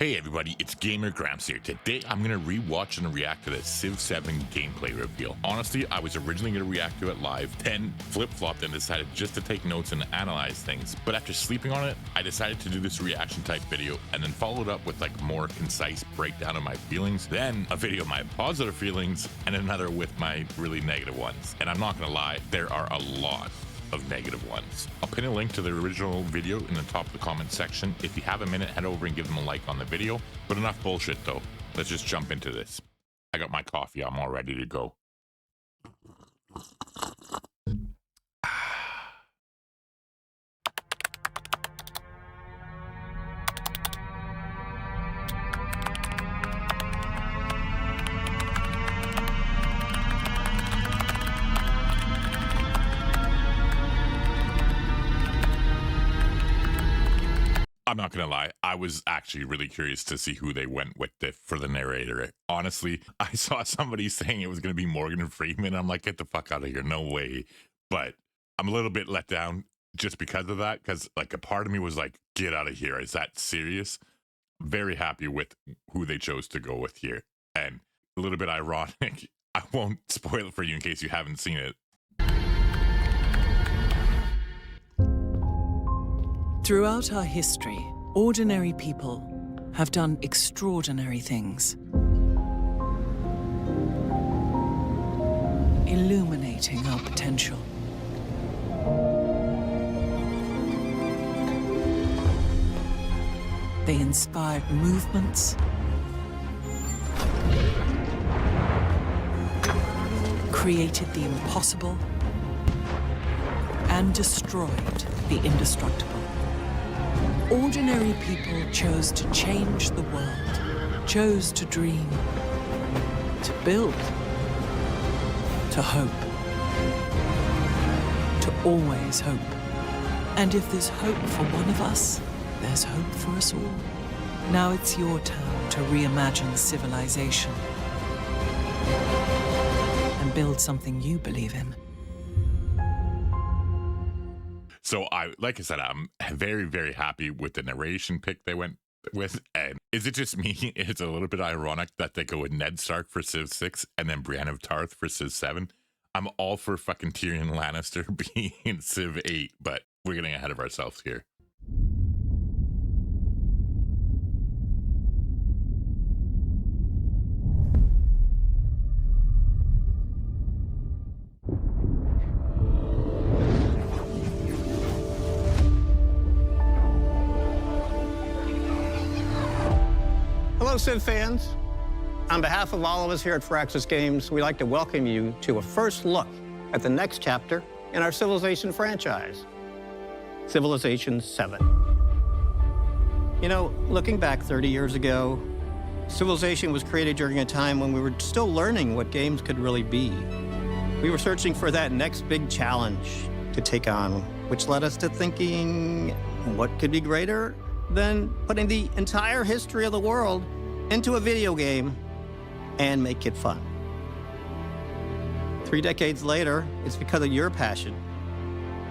Hey everybody, it's Gamer Gramps here. Today I'm going to rewatch and react to the Civ 7 gameplay reveal. Honestly, I was originally going to react to it live, then flip-flopped and decided just to take notes and analyze things. But after sleeping on it, I decided to do this reaction type video and then followed up with like more concise breakdown of my feelings, then a video of my positive feelings, and another with my really negative ones. And I'm not going to lie, there are a lot of negative ones. I'll pin a link to the original video in the top of the comment section. If you have a minute, head over and give them a like on the video. But enough bullshit though. Let's just jump into this. I got my coffee. I'm all ready to go. I'm not gonna lie, I was actually really curious to see who they went with for the narrator. Honestly, I saw somebody saying it was gonna be Morgan Freeman. I'm like, get the fuck out of here, no way. But I'm a little bit let down just because of that, because like a part of me was like, get out of here, is that serious? Very happy with who they chose to go with here. And a little bit ironic, I won't spoil it for you in case you haven't seen it. Throughout our history, ordinary people have done extraordinary things, illuminating our potential. They inspired movements, created the impossible, and destroyed the indestructible. Ordinary people chose to change the world, chose to dream, to build, to hope, to always hope. And if there's hope for one of us, there's hope for us all. Now it's your turn to reimagine civilization and build something you believe in. So like I said, I'm very, very happy with the narration pick they went with. And is it just me? It's a little bit ironic that they go with Ned Stark for Civ 6 and then Brienne of Tarth for Civ 7. I'm all for fucking Tyrion Lannister being in Civ 8, but we're getting ahead of ourselves here. Hello, Civ fans. On behalf of all of us here at Firaxis Games, we'd like to welcome you to a first look at the next chapter in our Civilization franchise, Civilization 7. You know, looking back 30 years ago, Civilization was created during a time when we were still learning what games could really be. We were searching for that next big challenge to take on, which led us to thinking, what could be greater than putting the entire history of the world into a video game and make it fun. 3 decades later, it's because of your passion,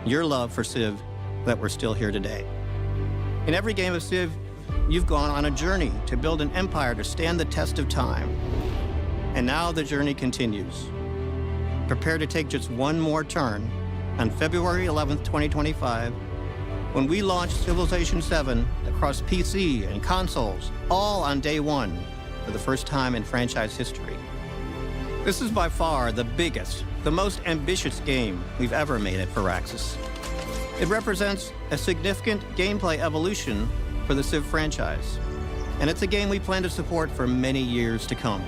your love for Civ, that we're still here today. In every game of Civ, you've gone on a journey to build an empire to stand the test of time. And now the journey continues. Prepare to take just one more turn on February 11th, 2025, when we launch Civilization 7 across PC and consoles, all on day one for the first time in franchise history. This is by far the biggest, the most ambitious game we've ever made at Firaxis. It represents a significant gameplay evolution for the Civ franchise, and it's a game we plan to support for many years to come.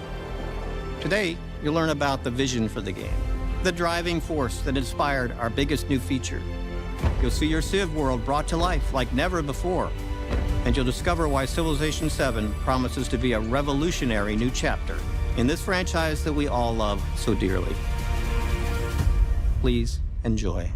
Today, you'll learn about the vision for the game, the driving force that inspired our biggest new feature. You'll see your Civ world brought to life like never before, and you'll discover why Civilization 7 promises to be a revolutionary new chapter in this franchise that we all love so dearly. Please enjoy.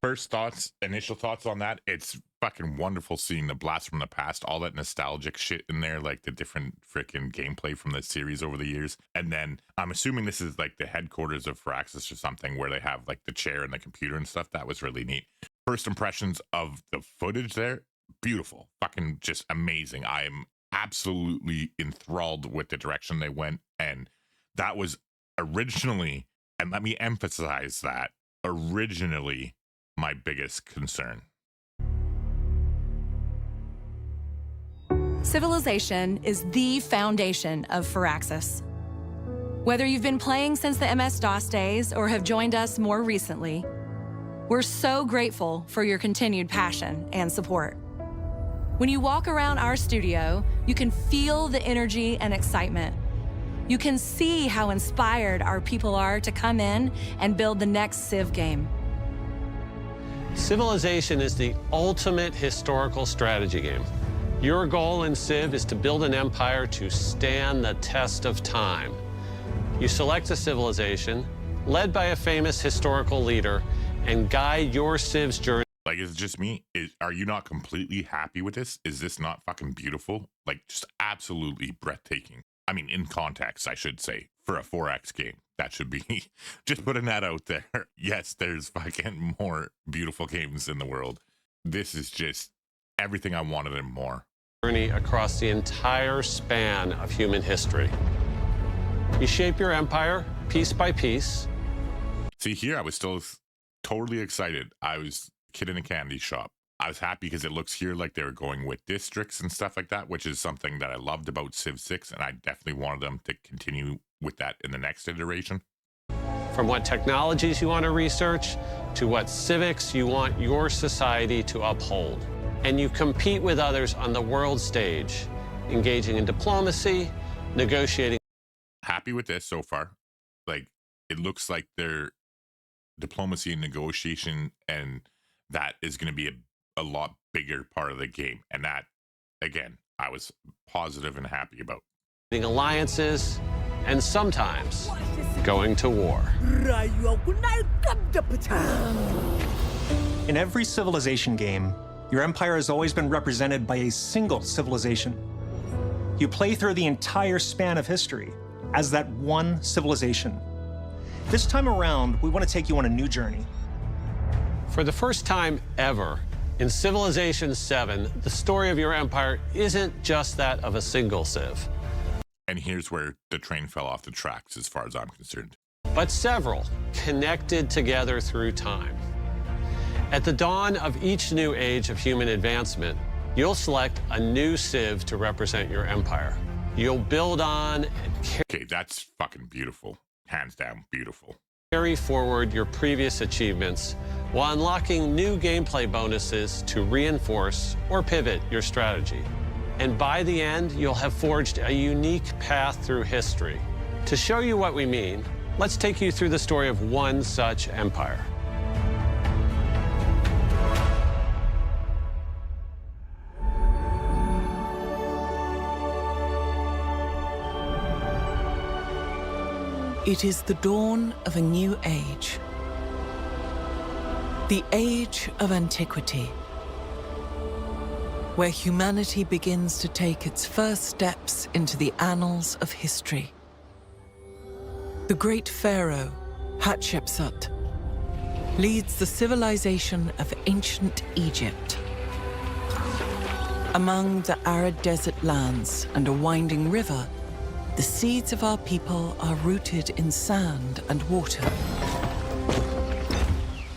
First thoughts, initial thoughts on that, it's fucking wonderful seeing the blast from the past, all that nostalgic shit in there, like the different freaking gameplay from the series over the years. And then I'm assuming this is like the headquarters of Firaxis or something, where they have like the chair and the computer and stuff. That was really neat. First impressions of the footage there, beautiful, fucking just amazing. I am absolutely enthralled with the direction they went. And that was originally, and let me emphasize that, originally my biggest concern. Civilization is the foundation of Firaxis. Whether you've been playing since the MS-DOS days or have joined us more recently, we're so grateful for your continued passion and support. When you walk around our studio, you can feel the energy and excitement. You can see how inspired our people are to come in and build the next Civ game. Civilization is the ultimate historical strategy game. Your goal in Civ is to build an empire to stand the test of time. You select a civilization, led by a famous historical leader, and guide your Civ's journey. Like, is it just me? Are you not completely happy with this? Is this not fucking beautiful? Like, just absolutely breathtaking. I mean, in context, I should say, for a 4X game. That should be, just putting that out there. Yes, there's fucking more beautiful games in the world. This is just everything I wanted and more. Journey across the entire span of human history. You shape your empire piece by piece. See, here I was still totally excited. I was a kid in a candy shop. I was happy because it looks here like they were going with districts and stuff like that, which is something that I loved about Civ 6, and I definitely wanted them to continue with that in the next iteration. From what technologies you want to research to what civics you want your society to uphold. And you compete with others on the world stage, engaging in diplomacy, negotiating. Happy with this so far. Like, it looks like their diplomacy and negotiation, and that is going to be a lot bigger part of the game. And that, again, I was positive and happy about. Alliances, and sometimes going to war. In every Civilization game, your empire has always been represented by a single civilization. You play through the entire span of history as that one civilization. This time around, we want to take you on a new journey. For the first time ever, in Civilization 7, the story of your empire isn't just that of a single Civ. And here's where the train fell off the tracks as far as I'm concerned. But several, connected together through time. At the dawn of each new age of human advancement, you'll select a new Civ to represent your empire. You'll build on and Okay, that's fucking beautiful. Hands down, beautiful. carry forward your previous achievements while unlocking new gameplay bonuses to reinforce or pivot your strategy. And by the end, you'll have forged a unique path through history. To show you what we mean, let's take you through the story of one such empire. It is the dawn of a new age. The age of antiquity, where humanity begins to take its first steps into the annals of history. The great pharaoh, Hatshepsut, leads the civilization of ancient Egypt. Among the arid desert lands and a winding river, the seeds of our people are rooted in sand and water.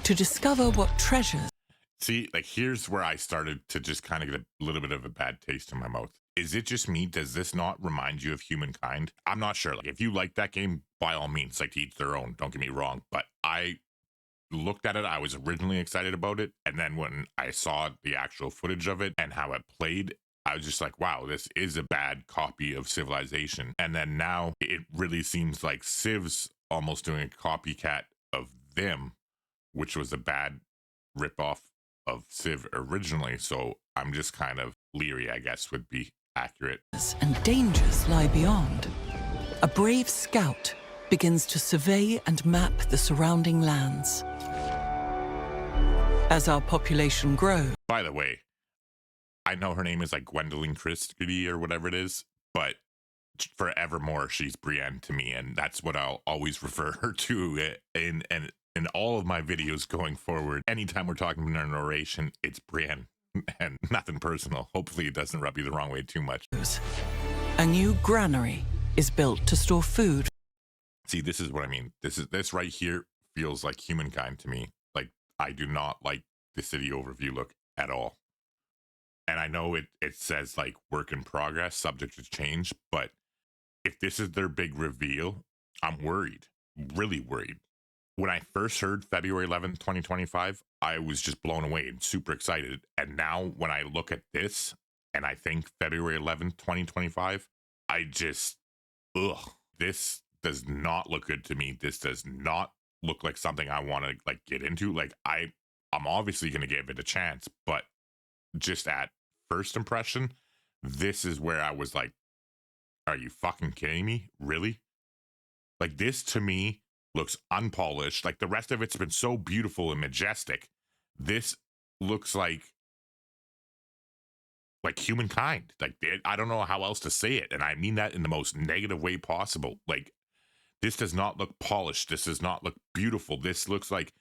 To discover what treasures... See, like, here's where I started to just kind of get a little bit of a bad taste in my mouth. Is it just me? Does this not remind you of humankind? I'm not sure. Like, if you like that game, by all means, like, to each their own. Don't get me wrong. But I looked at it. I was originally excited about it. And then when I saw the actual footage of it and how it played, I was just like, wow, this is a bad copy of Civilization. And then now it really seems like Civ's almost doing a copycat of them, which was a bad ripoff of Civ originally. So I'm just kind of leery, I guess, would be accurate. and dangers lie beyond. A brave scout begins to survey and map the surrounding lands. As our population grows... By the way, I know her name is like Gwendolyn Christie or whatever it is, but forevermore she's Brienne to me, and that's what I'll always refer her to in all of my videos going forward. Anytime we're talking about narration, it's Brienne. And nothing personal. Hopefully it doesn't rub you the wrong way too much. A new granary is built to store food. See, this is what I mean. This right here feels like humankind to me. Like, I do not like the city overview look at all. And I know it says like work in progress, subject to change, but if this is their big reveal, I'm worried, really worried. When I first heard February 11th, 2025, I was just blown away and super excited. And now when I look at this and I think February 11th, 2025, I just, this does not look good to me. This does not look like something I want to like get into. Like I'm obviously going to give it a chance, but just at first impression, this is where I was like, are you fucking kidding me? Really? Like this to me looks unpolished. Like the rest of it's been so beautiful and majestic. This looks like humankind. Like I don't know how else to say it. And I mean that in the most negative way possible. Like this does not look polished. This does not look beautiful. This looks like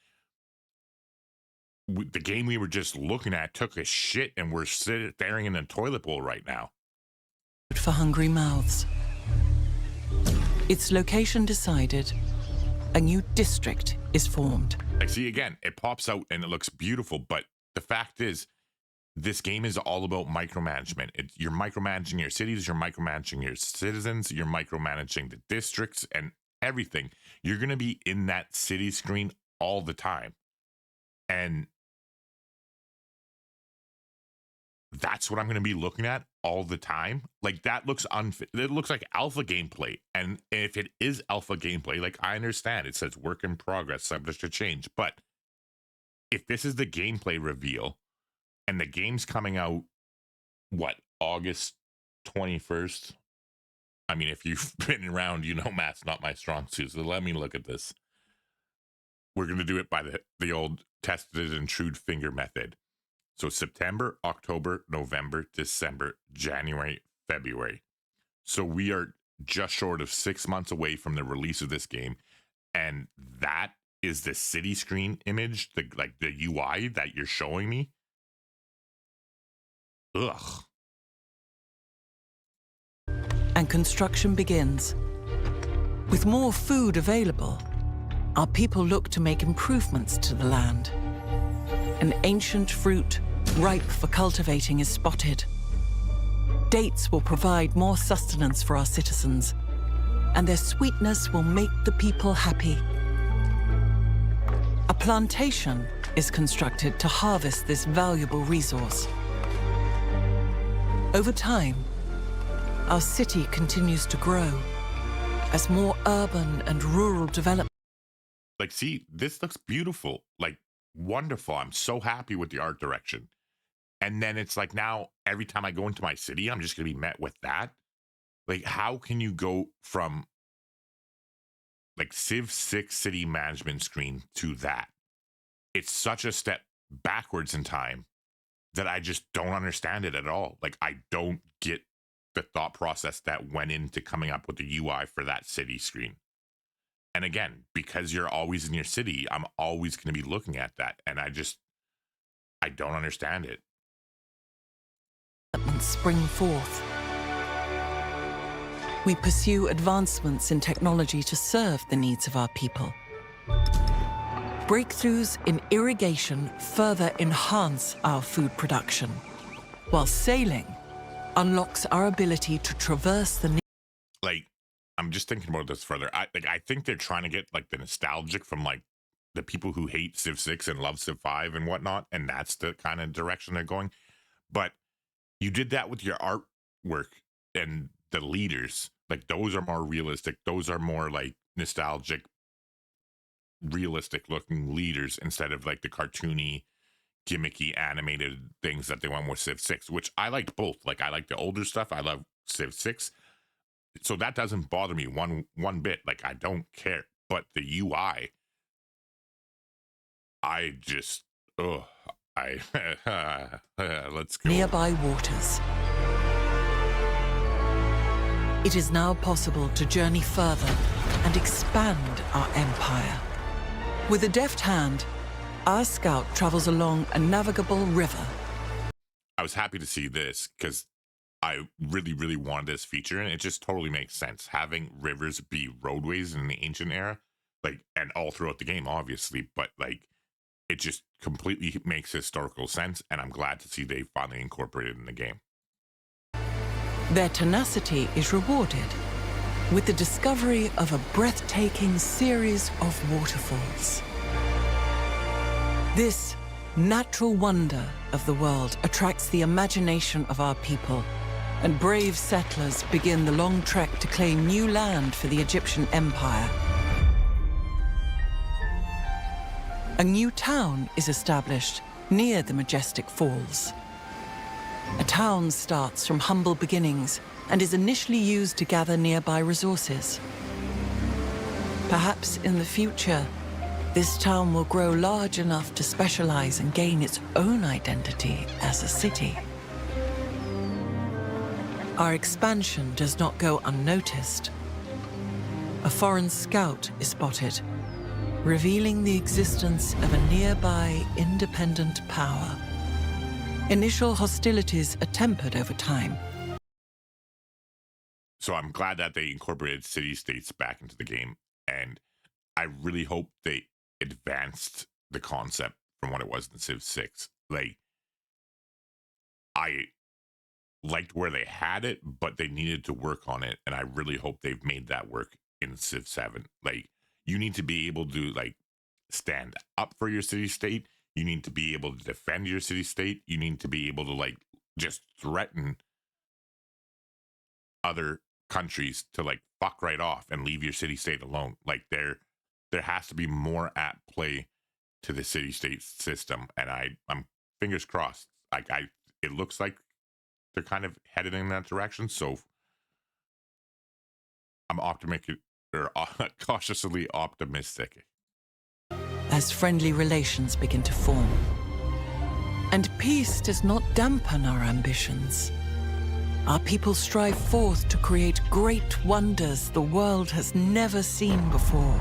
the game we were just looking at took a shit and we're staring in a toilet bowl right now. For hungry mouths. Its location decided, a new district is formed. Like, see, again, it pops out and it looks beautiful, but the fact is, this game is all about micromanagement. You're micromanaging your cities, you're micromanaging your citizens, you're micromanaging the districts and everything. You're going to be in that city screen all the time. And that's what I'm going to be looking at all the time. Like that looks unfit. It looks like alpha gameplay. And if it is alpha gameplay, like I understand it says work in progress, subject to change. But if this is the gameplay reveal and the game's coming out, what, August 21st? I mean, if you've been around, you know math's not my strong suit. So let me look at this. We're going to do it by the old tested and true finger method. So September, October, November, December, January, February. So we are just short of 6 months away from the release of this game. And that is the city screen image, the UI that you're showing me. Ugh. And construction begins. With more food available, our people look to make improvements to the land. An ancient fruit, ripe for cultivating, is spotted. Dates will provide more sustenance for our citizens, and their sweetness will make the people happy. A plantation is constructed to harvest this valuable resource. Over time, our city continues to grow as more urban and rural development. Like, see, this looks beautiful. Like, wonderful. I'm so happy with the art direction. And then it's like now every time I go into my city, I'm just going to be met with that. Like, how can you go from like Civ 6 city management screen to that? It's such a step backwards in time that I just don't understand it at all. Like, I don't get the thought process that went into coming up with the UI for that city screen. And again, because you're always in your city, I'm always going to be looking at that. And I don't understand it. Spring forth. We pursue advancements in technology to serve the needs of our people. Breakthroughs in irrigation further enhance our food production, while sailing unlocks our ability to traverse the... Like, I'm just thinking about this further. I think they're trying to get like the nostalgic from like the people who hate Civ 6 and love Civ 5 and whatnot, and that's the kind of direction they're going. But you did that with your artwork and the leaders. Like, those are more realistic. Those are more like nostalgic, realistic looking leaders instead of like the cartoony, gimmicky animated things that they went with Civ 6, which I liked both. Like, I like the older stuff. I love Civ 6. So that doesn't bother me one bit. Like, I don't care. But the UI, I just, let's go. Nearby waters. It is now possible to journey further and expand our empire. With a deft hand, our scout travels along a navigable river. I was happy to see this because I really, really wanted this feature, and it just totally makes sense. Having rivers be roadways in the ancient era, like, and all throughout the game, obviously, but like, it just completely makes historical sense, and I'm glad to see they finally incorporated it in the game. Their tenacity is rewarded with the discovery of a breathtaking series of waterfalls. This natural wonder of the world attracts the imagination of our people, and brave settlers begin the long trek to claim new land for the Egyptian Empire. A new town is established near the majestic falls. A town starts from humble beginnings and is initially used to gather nearby resources. Perhaps in the future, this town will grow large enough to specialize and gain its own identity as a city. Our expansion does not go unnoticed. A foreign scout is spotted, revealing the existence of a nearby independent power. Initial hostilities are tempered over time. So I'm glad that they incorporated city-states back into the game, and I really hope they advanced the concept from what it was in Civ 6. Like, I liked where they had it, but they needed to work on it, and I really hope they've made that work in Civ 7. Like, you need to be able to, like, stand up for your city-state. You need to be able to defend your city-state. You need to be able to, like, just threaten other countries to, like, fuck right off and leave your city-state alone. Like, there has to be more at play to the city-state system, and I'm fingers crossed. Like, it looks like they're kind of headed in that direction, so I'm optimistic, or cautiously optimistic. As friendly relations begin to form. And peace does not dampen our ambitions. Our people strive forth to create great wonders the world has never seen before.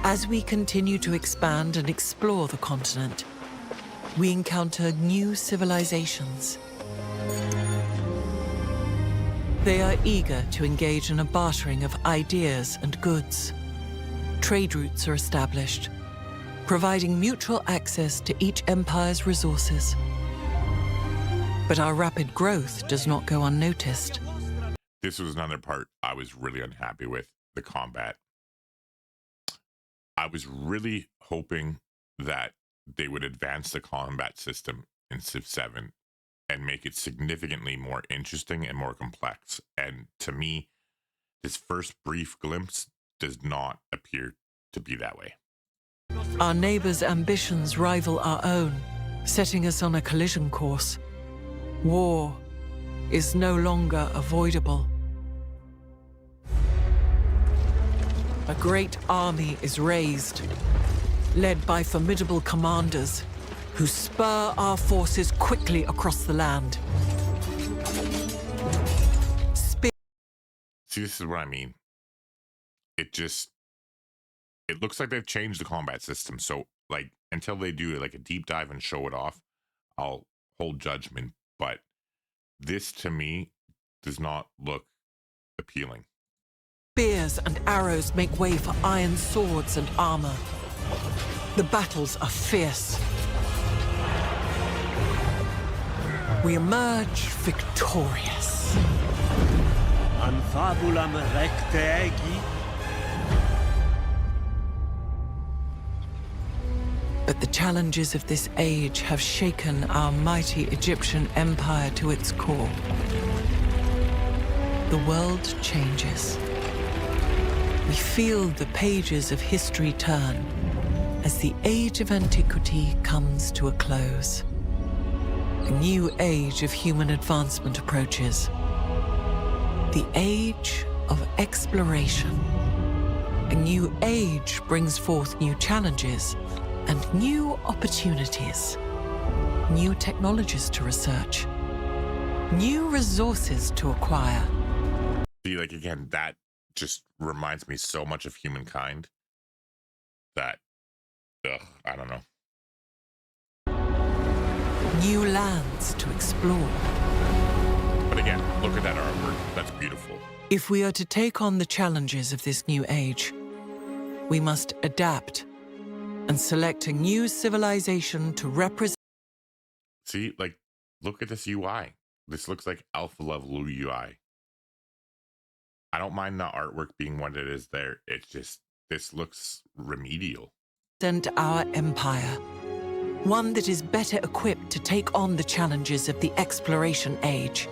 As we continue to expand and explore the continent, we encounter new civilizations. They are eager to engage in a bartering of ideas and goods. Trade routes are established, providing mutual access to each empire's resources. But our rapid growth does not go unnoticed. This was another part I was really unhappy with, the combat. I was really hoping that they would advance the combat system in Civ 7 and make it significantly more interesting and more complex. And to me, this first brief glimpse does not appear to be that way. Our neighbors' ambitions rival our own, setting us on a collision course. War is no longer avoidable. A great army is raised, led by formidable commanders who spur our forces quickly across the land. See, this is what I mean. It looks like they've changed the combat system. So, like, until they do like a deep dive and show it off, I'll hold judgment. But this, to me, does not look appealing. Spears and arrows make way for iron swords and armor. The battles are fierce. We emerge victorious. An fabulam recte egi. But the challenges of this age have shaken our mighty Egyptian empire to its core. The world changes. We feel the pages of history turn as the age of antiquity comes to a close. A new age of human advancement approaches. The age of exploration. A new age brings forth new challenges and new opportunities. New technologies to research. New resources to acquire. See, like, again, that just reminds me so much of humankind that, I don't know. new lands to explore. But again, look at that artwork. That's beautiful. If we are to take on the challenges of this new age, we must adapt and select a new civilization to represent. See, like, look at this UI. This looks like alpha level UI. I don't mind the artwork being what it is there. It's just, this looks remedial. Our empire, one that is better equipped to take on the challenges of the exploration age.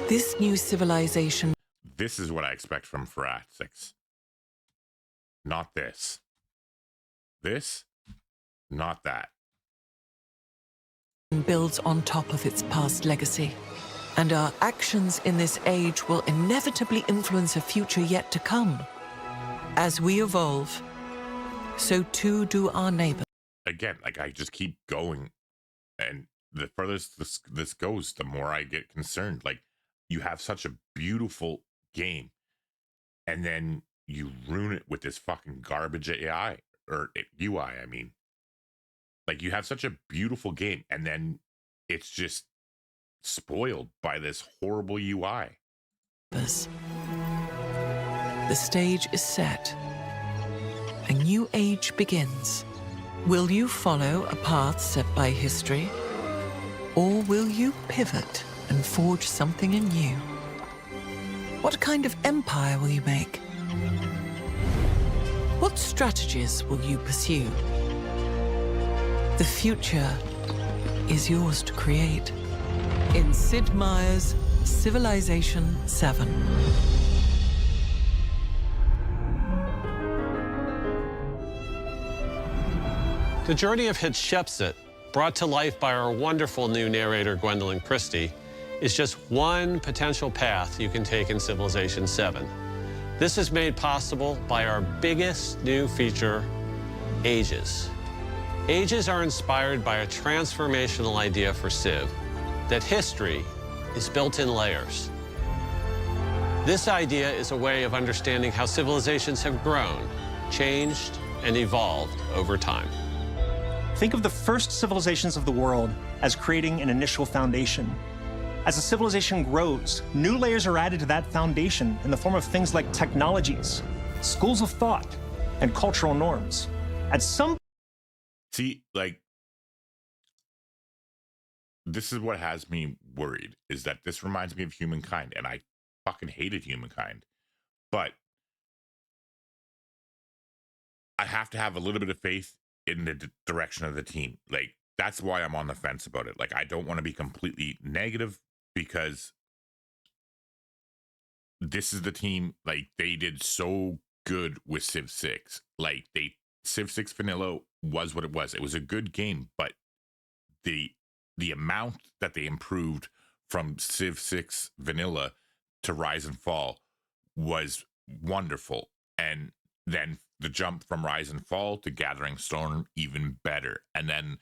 This new civilization. This is what I expect from Firaxis. Not this. This, not that. Builds on top of its past legacy, and our actions in this age will inevitably influence a future yet to come. As we evolve, so too do our neighbors. Again, like, I just keep going, and the furthest this goes, the more I get concerned. Like, you have such a beautiful game, and then you ruin it with this fucking garbage AI, or UI, I mean. Like, you have such a beautiful game, and then it's just spoiled by this horrible UI. The stage is set. A new age begins. Will you follow a path set by history? Or will you pivot and forge something anew? What kind of empire will you make? What strategies will you pursue? The future is yours to create. In Sid Meier's Civilization 7. The journey of Hatshepsut, brought to life by our wonderful new narrator, Gwendolyn Christie, is just one potential path you can take in Civilization 7. This is made possible by our biggest new feature, Ages. Ages are inspired by a transformational idea for Civ, that history is built in layers. This idea is a way of understanding how civilizations have grown, changed, and evolved over time. Think of the first civilizations of the world as creating an initial foundation. As a civilization grows, new layers are added to that foundation in the form of things like technologies, schools of thought, and cultural norms. At some See, like, this is what has me worried, is that this reminds me of Humankind, and I fucking hated Humankind. But I have to have a little bit of faith in the direction of the team. Like, that's why I'm on the fence about it. Like, I don't want to be completely negative, because this is the team, like, they did so good with Civ 6. Like, Civ 6 Vanilla was what it was. It was a good game, but the amount that they improved from Civ 6 Vanilla to Rise and Fall was wonderful. And then the jump from Rise and Fall to Gathering Storm, even better. And then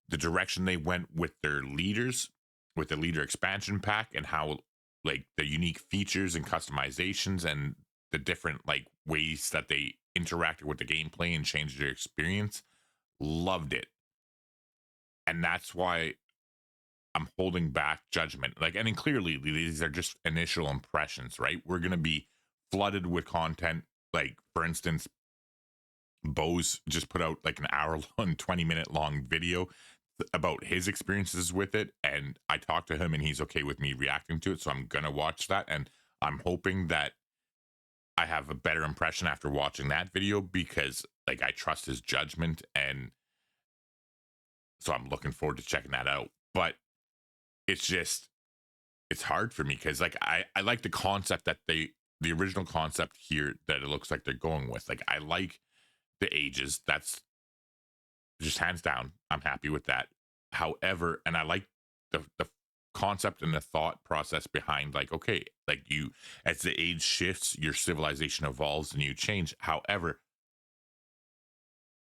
the direction they went with their leaders, with the leader expansion pack, and how, like, the unique features and customizations and the different, like, ways that they interacted with the gameplay and changed their experience, loved it. And that's why I'm holding back judgment. Like, and then clearly these are just initial impressions, right? We're going to be flooded with content. Like, for instance, Bose just put out like an hour-long, 20-minute long video about his experiences with it. And I talked to him and he's okay with me reacting to it. So I'm going to watch that. And I'm hoping that I have a better impression after watching that video, because, like, I trust his judgment. And so I'm looking forward to checking that out. But it's just, it's hard for me, because, like, I like the concept that the original concept here that it looks like they're going with. Like, I like the Ages. That's just hands down. I'm happy with that. However, and I like the concept and the thought process behind, like, okay, like, you, as the age shifts, your civilization evolves and you change. However,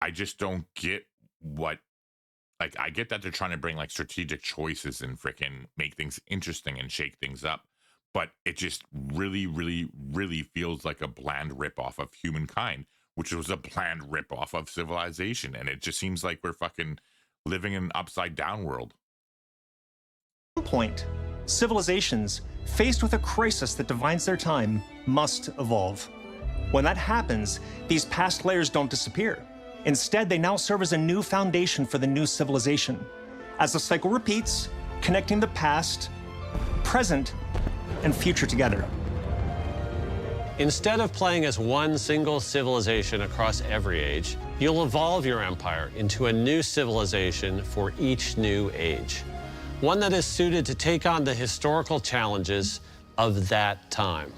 I just don't get what, like, I get that they're trying to bring, like, strategic choices and freaking make things interesting and shake things up, but it just really, really, really feels like a bland ripoff of Humankind, which was a bland ripoff of Civilization. And it just seems like we're fucking living in an upside down world. At some point, civilizations faced with a crisis that defines their time must evolve. When that happens, these past layers don't disappear. Instead, they now serve as a new foundation for the new civilization. As the cycle repeats, connecting the past, present, and future together. Instead of playing as one single civilization across every age, you'll evolve your empire into a new civilization for each new age. One that is suited to take on the historical challenges of that time.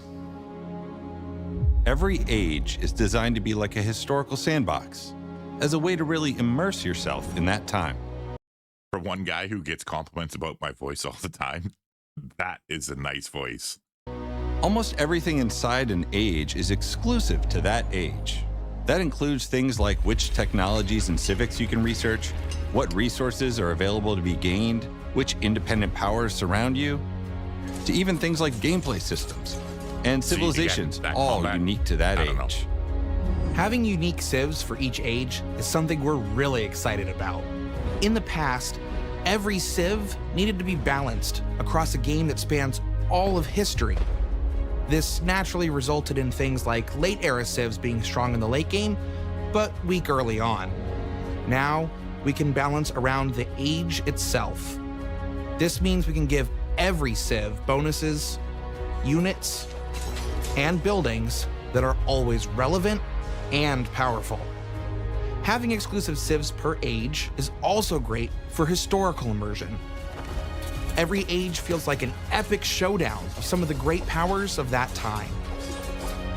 Every age is designed to be like a historical sandbox, as a way to really immerse yourself in that time. For one guy who gets compliments about my voice all the time, that is a nice voice. Almost everything inside an age is exclusive to that age. That includes things like which technologies and civics you can research, what resources are available to be gained, which independent powers surround you, to even things like gameplay systems and civilizations, all unique to that age. Having unique civs for each age is something we're really excited about. In the past, every civ needed to be balanced across a game that spans all of history. This naturally resulted in things like late-era civs being strong in the late game, but weak early on. Now, we can balance around the age itself. This means we can give every civ bonuses, units, and buildings that are always relevant and powerful. Having exclusive civs per age is also great for historical immersion. Every age feels like an epic showdown of some of the great powers of that time.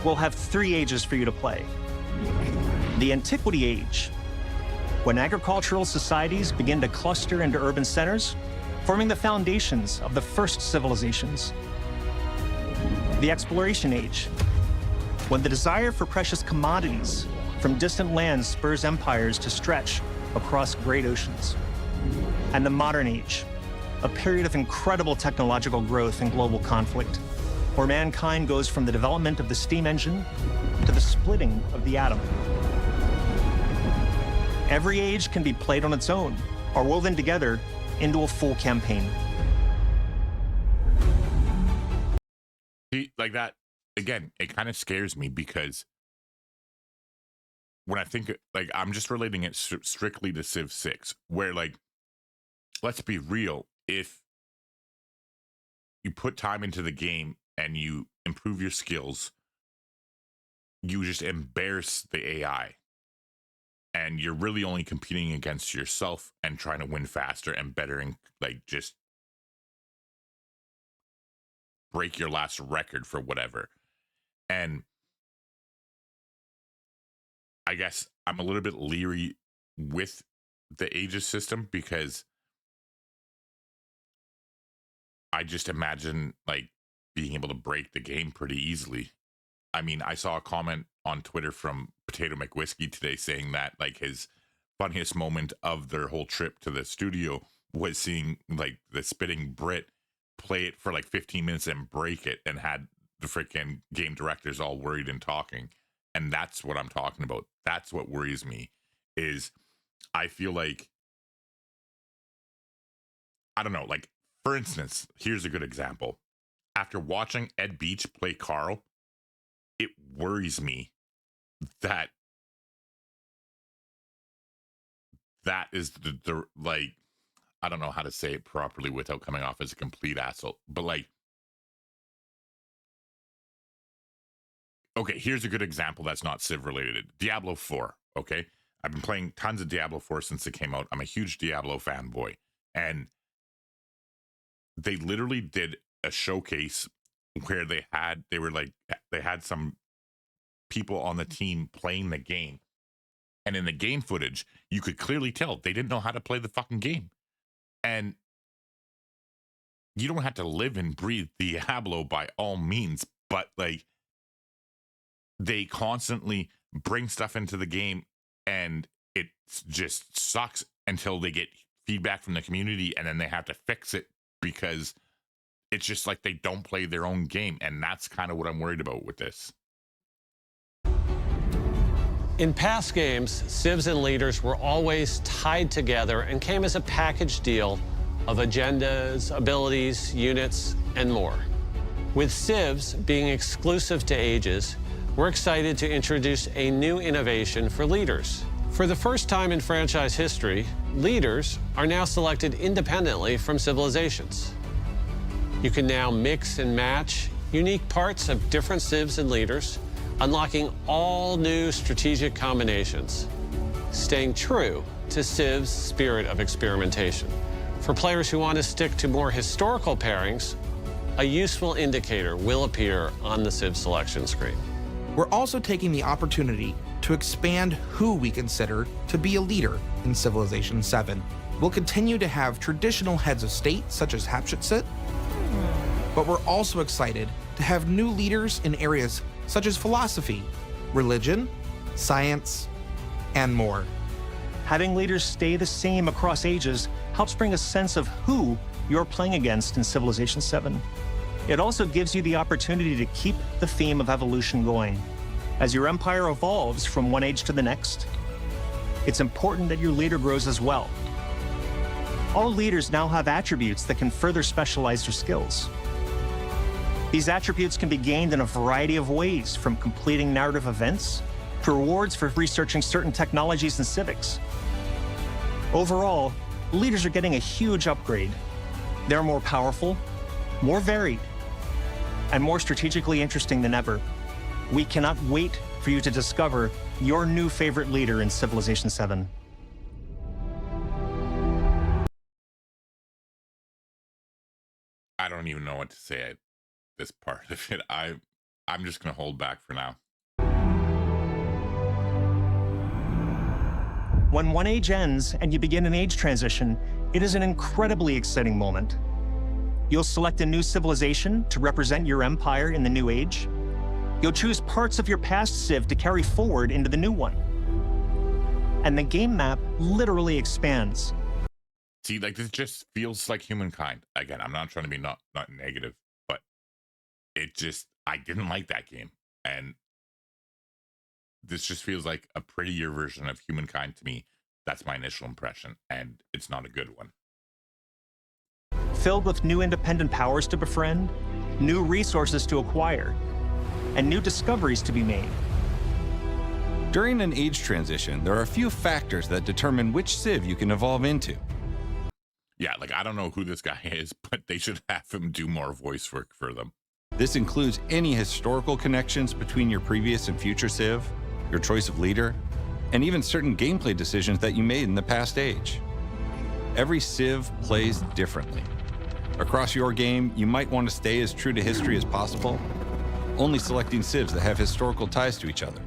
We'll have 3 ages for you to play. The Antiquity Age, when agricultural societies begin to cluster into urban centers, forming the foundations of the first civilizations. The Exploration Age, when the desire for precious commodities from distant lands spurs empires to stretch across great oceans. And the Modern Age, a period of incredible technological growth and global conflict, where mankind goes from the development of the steam engine to the splitting of the atom. Every age can be played on its own or woven together into a full campaign. See, like that, again, it kind of scares me because when I think, like, I'm just relating it strictly to Civ 6, where, like, let's be real, if you put time into the game and you improve your skills, you just embarrass the AI. And you're really only competing against yourself and trying to win faster and better and, like, just break your last record for whatever. And I guess I'm a little bit leery with the ages system because I just imagine, like, being able to break the game pretty easily. I mean, I saw a comment on Twitter from Potato McWhiskey today saying that, like, his funniest moment of their whole trip to the studio was seeing, like, the spitting Brit play it for like 15 minutes and break it, and had the freaking game directors all worried and talking. And that's what I'm talking about. That's what worries me, is I feel like, I don't know, like, for instance, here's a good example. After watching Ed Beach play Carl, it worries me that that is the like, I don't know how to say it properly without coming off as a complete asshole, but, like, okay, here's a good example that's not Civ related. Diablo 4, okay? I've been playing tons of Diablo 4 since it came out. I'm a huge Diablo fanboy. And they literally did a showcase where they had some people on the team playing the game. And in the game footage, you could clearly tell they didn't know how to play the fucking game. And you don't have to live and breathe Diablo by all means, but, like, they constantly bring stuff into the game and it just sucks until they get feedback from the community, and then they have to fix it because it's just like they don't play their own game. And that's kind of what I'm worried about with this. In past games, civs and leaders were always tied together and came as a package deal of agendas, abilities, units, and more. With civs being exclusive to ages, we're excited to introduce a new innovation for leaders. For the first time in franchise history, leaders are now selected independently from civilizations. You can now mix and match unique parts of different civs and leaders, unlocking all new strategic combinations, staying true to Civ's spirit of experimentation. For players who want to stick to more historical pairings, a useful indicator will appear on the Civ selection screen. We're also taking the opportunity to expand who we consider to be a leader in Civilization VII. We'll continue to have traditional heads of state, such as Hatshepsut, but we're also excited to have new leaders in areas such as philosophy, religion, science, and more. Having leaders stay the same across ages helps bring a sense of who you're playing against in Civilization VII. It also gives you the opportunity to keep the theme of evolution going. As your empire evolves from one age to the next, it's important that your leader grows as well. All leaders now have attributes that can further specialize their skills. These attributes can be gained in a variety of ways, from completing narrative events to rewards for researching certain technologies and civics. Overall, leaders are getting a huge upgrade. They're more powerful, more varied, and more strategically interesting than ever. We cannot wait for you to discover your new favorite leader in Civilization VII. I don't even know what to say at this part of it. I'm just going to hold back for now. When one age ends and you begin an age transition, it is an incredibly exciting moment. You'll select a new civilization to represent your empire in the new age. You'll choose parts of your past civ to carry forward into the new one. And the game map literally expands. See, like, this just feels like humankind. Again, I'm not trying to be not negative, but I didn't like that game. And this just feels like a prettier version of humankind to me. That's my initial impression, and it's not a good one. Filled with new independent powers to befriend, new resources to acquire, and new discoveries to be made. During an age transition, there are a few factors that determine which civ you can evolve into. Yeah, like, I don't know who this guy is, but they should have him do more voice work for them. This includes any historical connections between your previous and future civ, your choice of leader, and even certain gameplay decisions that you made in the past age. Every civ plays differently. Across your game, you might want to stay as true to history as possible, only selecting civs that have historical ties to each other.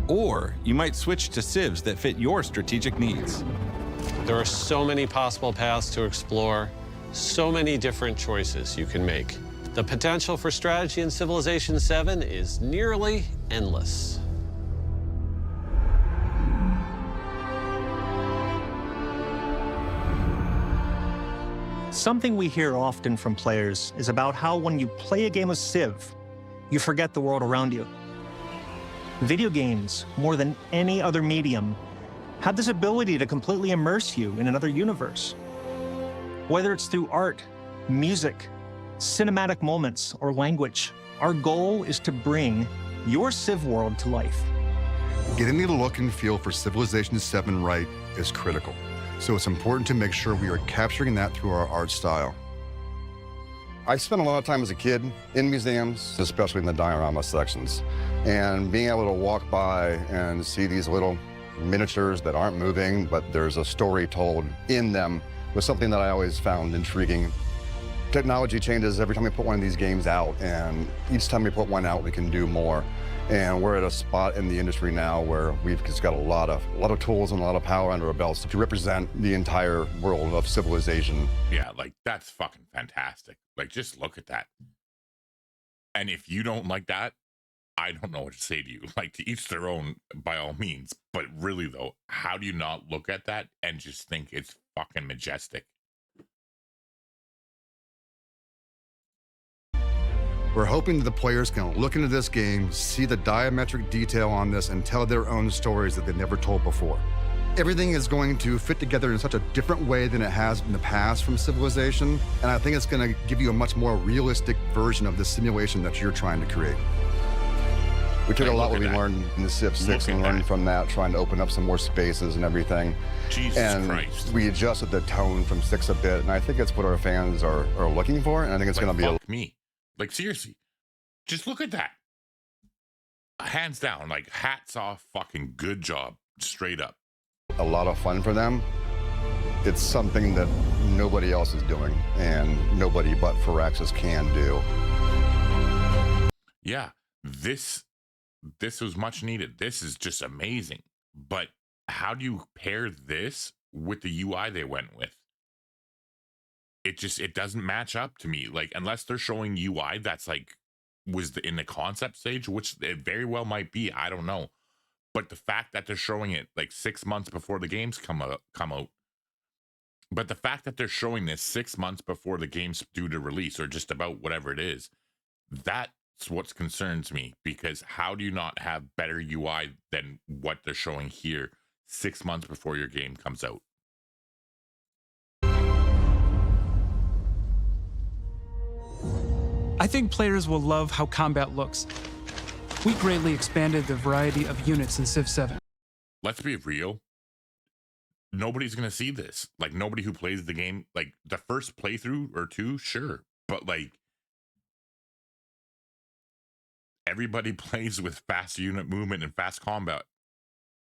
Or you might switch to civs that fit your strategic needs. There are so many possible paths to explore, so many different choices you can make. The potential for strategy in Civilization VII is nearly endless. Something we hear often from players is about how when you play a game of Civ, you forget the world around you. Video games, more than any other medium, have this ability to completely immerse you in another universe. Whether it's through art, music, cinematic moments, or language, our goal is to bring your Civ world to life. Getting the look and feel for Civilization VII right is critical, so it's important to make sure we are capturing that through our art style. I spent a lot of time as a kid in museums, especially in the diorama sections, and being able to walk by and see these little miniatures that aren't moving, but there's a story told in them, was something that I always found intriguing. Technology changes every time we put one of these games out, and each time we put one out, we can do more. And we're at a spot in the industry now where we've just got a lot of tools and a lot of power under our belts to represent the entire world of civilization. Yeah, like, that's fucking fantastic. Like, just look at that. And if you don't like that, I don't know what to say to you. Like, to each their own, by all means. But really, though, how do you not look at that and just think it's fucking majestic? We're hoping that the players can look into this game, see the diametric detail on this, and tell their own stories that they've never told before. Everything is going to fit together in such a different way than it has in the past from Civilization, and I think it's going to give you a much more realistic version of the simulation that you're trying to create. We took a lot what we learned in the Civ 6 and learned from that, trying to open up some more spaces and everything. Jesus Christ. We adjusted the tone from 6 a bit, and I think it's what our fans are looking for, and I think it's going to be me. Like, seriously, just look at that. Hands down, like, hats off, fucking good job, straight up. a lot of fun for them. It's something that nobody else is doing, and nobody but Firaxis can do. Yeah, this was much needed. This is just amazing. But how do you pair this with the UI they went with? It doesn't match up to me. Like, unless they're showing UI that's like in the concept stage, which it very well might be, I don't know. But the fact that they're showing it like 6 months before the games come out, but the fact that they're showing this 6 months before the game's due to release, or just about whatever it is, that's what concerns me. Because how do you not have better UI than what they're showing here 6 months before your game comes out? I think players will love how combat looks. We greatly expanded the variety of units in Civ 7. Let's be real. Nobody's going to see this. Like, nobody who plays the game, like the first playthrough or two, sure. But like, everybody plays with fast unit movement and fast combat.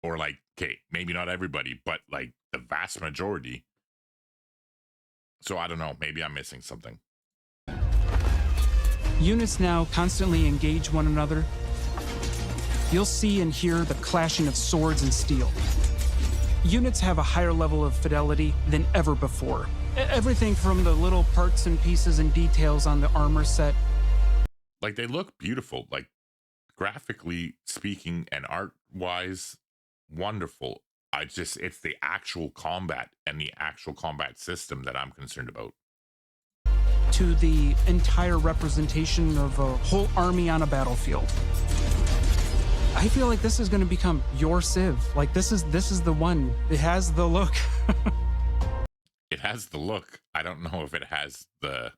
Or like, okay, maybe not everybody, but like the vast majority. So I don't know, maybe I'm missing something. Units now constantly engage one another. You'll see and hear the clashing of swords and steel. Units have a higher level of fidelity than ever before. Everything from the little parts and pieces and details on the armor set. Like, they look beautiful, like graphically speaking and art-wise, wonderful. It's the actual combat and the actual combat system that I'm concerned about. To the entire representation of a whole army on a battlefield. I feel like this is going to become your Civ. Like, this is the one. It has the look. It has the look. I don't know if it has the...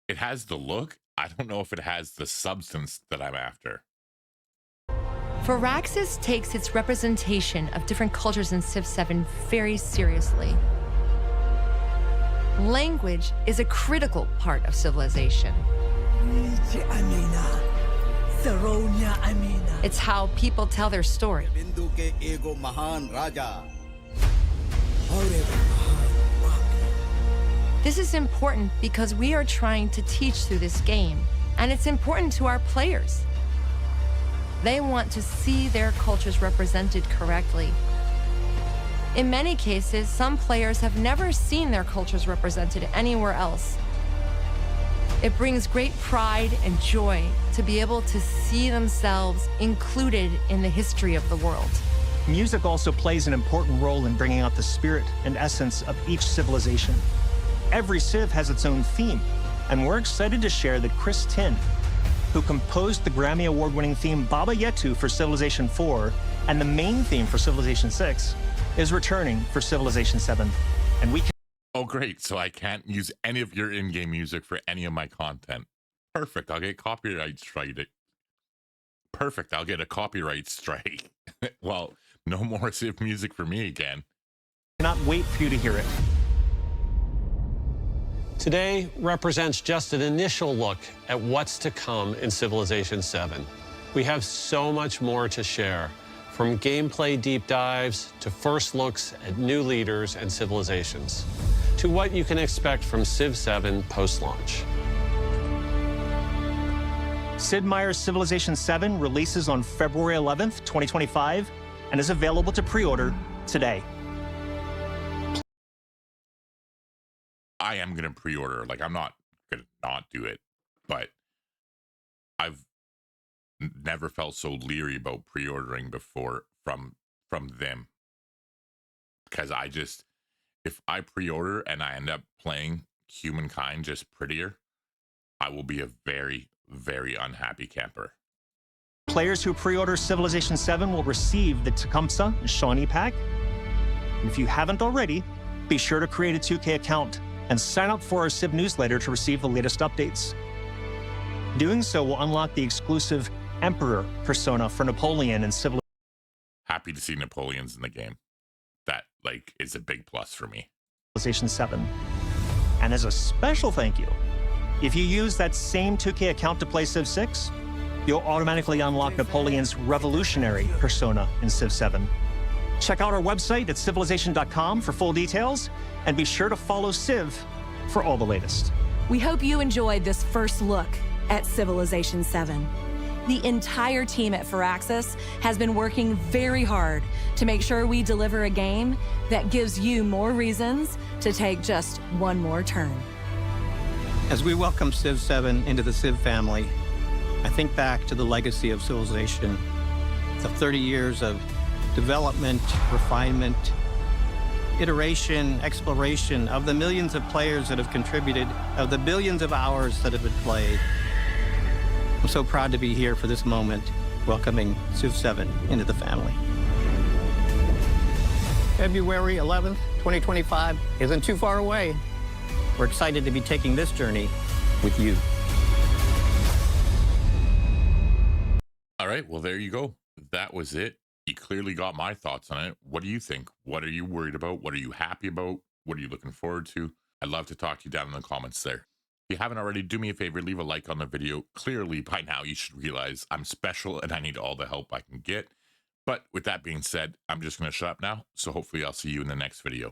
It has the look. I don't know if it has the substance that I'm after. Firaxis takes its representation of different cultures in Civ 7 very seriously. Language is a critical part of civilization. It's how people tell their story. This is important because we are trying to teach through this game, and it's important to our players. They want to see their cultures represented correctly. In many cases, some players have never seen their cultures represented anywhere else. It brings great pride and joy to be able to see themselves included in the history of the world. Music also plays an important role in bringing out the spirit and essence of each civilization. Every Civ has its own theme, and we're excited to share that Chris Tin, who composed the Grammy Award-winning theme Baba Yetu for Civilization 4 and the main theme for Civilization 6, is returning for Civilization 7. And we can... Oh, great. So I can't use any of your in-game music for any of my content. Perfect. I'll get copyright strike. Perfect. I'll get a copyright strike. Well, no more Civ music for me again. Cannot wait for you to hear it. Today represents just an initial look at what's to come in Civilization 7. We have so much more to share, from gameplay deep dives to first looks at new leaders and civilizations, to what you can expect from Civ 7 post-launch. Sid Meier's Civilization 7 releases on February 11th, 2025, and is available to pre-order today. I am going to pre-order. Like, I'm not gonna not do it. But I've never felt so leery about pre-ordering before from them, because if I pre-order and I end up playing Humankind just prettier, I will be a very, very unhappy camper. Players who pre-order Civilization 7 will receive the Tecumseh and Shawnee pack. And if you haven't already, be sure to create a 2K account and sign up for our Civ newsletter to receive the latest updates. Doing so will unlock the exclusive Emperor persona for Napoleon and Civilization. Happy to see Napoleon's in the game. That, like, is a big plus for me. Civilization 7. And as a special thank you, if you use that same 2K account to play Civ 6, you'll automatically unlock Napoleon's revolutionary persona in Civ 7. Check out our website at civilization.com for full details, and be sure to follow Civ for all the latest. We hope you enjoyed this first look at Civilization 7. The entire team at Firaxis has been working very hard to make sure we deliver a game that gives you more reasons to take just one more turn. As we welcome Civ 7 into the Civ family, I think back to the legacy of Civilization, the 30 years of development, refinement, iteration, exploration, of the millions of players that have contributed, of the billions of hours that have been played. I'm so proud to be here for this moment, welcoming Civ 7 into the family. February 11th, 2025 isn't too far away. We're excited to be taking this journey with you. All right, well, there you go. That was it. You clearly got my thoughts on it. What do you think? What are you worried about? What are you happy about? What are you looking forward to? I'd love to talk to you down in the comments there. If you haven't already, do me a favor, leave a like on the video. Clearly, by now, you should realize I'm special and I need all the help I can get. But with that being said, I'm just going to shut up now. So hopefully I'll see you in the next video.